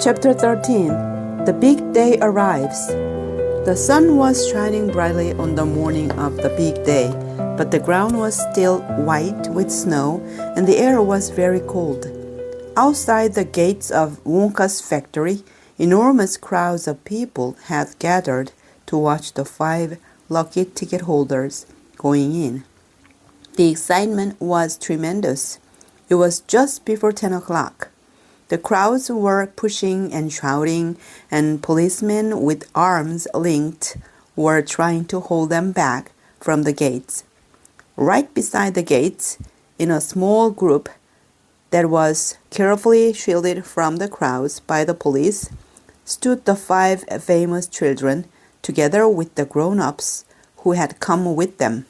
Chapter 13. The big day arrives. The sun was shining brightly on the morning of the big day, but the ground was still white with snow and the air was very cold. Outside the gates of Wonka's factory, enormous crowds of people had gathered to watch the 5 lucky ticket holders going in. The excitement was tremendous. It was just before 10 o'clock. The crowds were pushing and shouting, and policemen with arms linked were trying to hold them back from the gates. Right beside the gates, in a small group that was carefully shielded from the crowds by the police, stood the 5 famous children, together with the grown-ups who had come with them.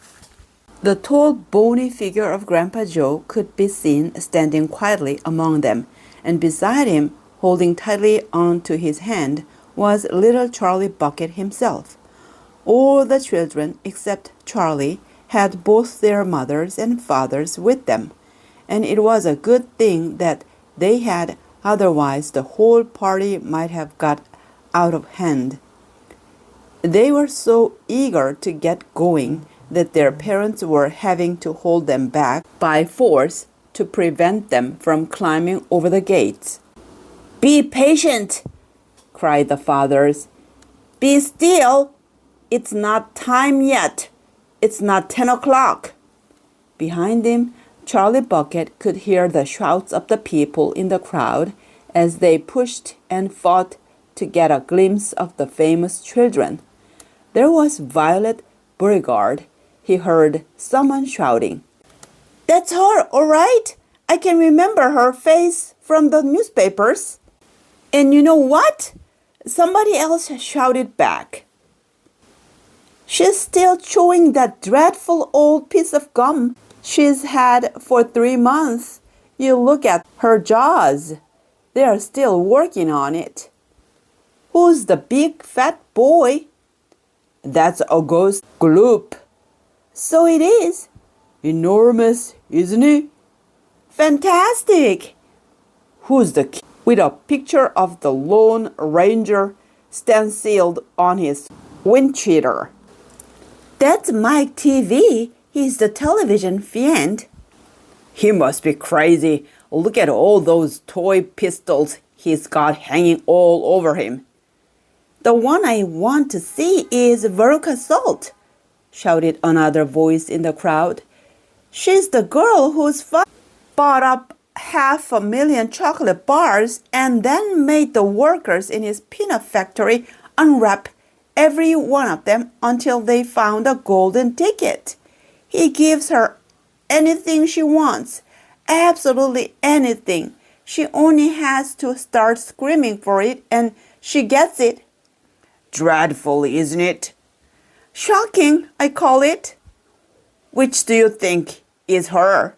The tall, bony figure of Grandpa Joe could be seen standing quietly among them, and beside him, holding tightly onto his hand, was little Charlie Bucket himself. All the children, except Charlie, had both their mothers and fathers with them, and it was a good thing that they had, otherwise the whole party might have got out of hand. They were so eager to get going that their parents were having to hold them back by force to prevent them from climbing over the gates. "Be patient!" cried the fathers. "Be still! It's not time yet. It's not 10 o'clock. Behind him, Charlie Bucket could hear the shouts of the people in the crowd as they pushed and fought to get a glimpse of the famous children. There was Violet Beauregarde. He heard someone shouting, "That's her, all right! I can remember her face from the newspapers." And you know what? Somebody else shouted back, "She's still chewing that dreadful old piece of gum she's had for 3 months. You look at her jaws. They are still working on it." "Who's the big fat boy?" "That's Augustus Gloop." "So it is. Enormous, isn't he?" "Fantastic." "Who's the kid with a picture of the Lone Ranger stenciled on his wind cheater?" "That's Mike Teavee. He's the television fiend." "He must be crazy. Look at all those toy pistols he's got hanging all over him." "The one I want to see is Veruca Salt," shouted another voice in the crowd. "She's the girl whose father bought up 500,000 chocolate bars and then made the workers in his peanut factory unwrap every one of them until they found a golden ticket. He gives her anything she wants, absolutely anything. She only has to start screaming for it and she gets it." "Dreadful, isn't it?" "Shocking, I call it." "Which do you think is her?"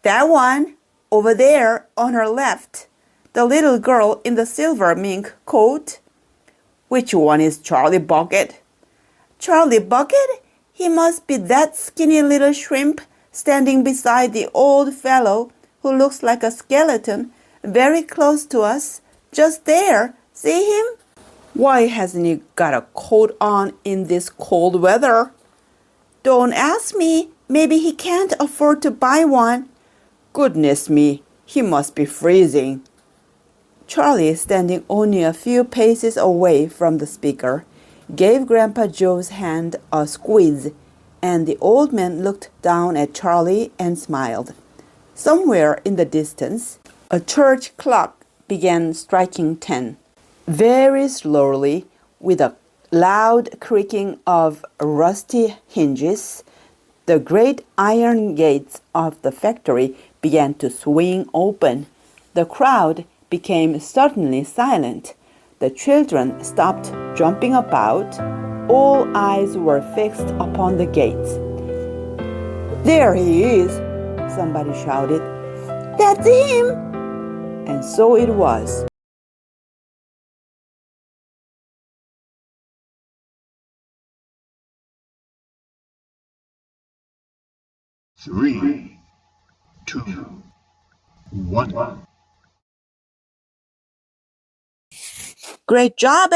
"That one, over there on her left, the little girl in the silver mink coat." "Which one is Charlie Bucket?" "Charlie Bucket? He must be that skinny little shrimp standing beside the old fellow who looks like a skeleton, very close to us, just there. See him?" "Why hasn't he got a coat on in this cold weather?" "Don't ask me. Maybe he can't afford to buy one." "Goodness me, he must be freezing." Charlie, standing only a few paces away from the speaker, gave Grandpa Joe's hand a squeeze, and the old man looked down at Charlie and smiled. Somewhere in the distance, a church clock began striking 10. Very slowly, with a loud creaking of rusty hinges, the great iron gates of the factory began to swing open. The crowd became suddenly silent. The children stopped jumping about. All eyes were fixed upon the gates. "There he is!" somebody shouted. "That's him!" And so it was. 3, 2, 1. Great job,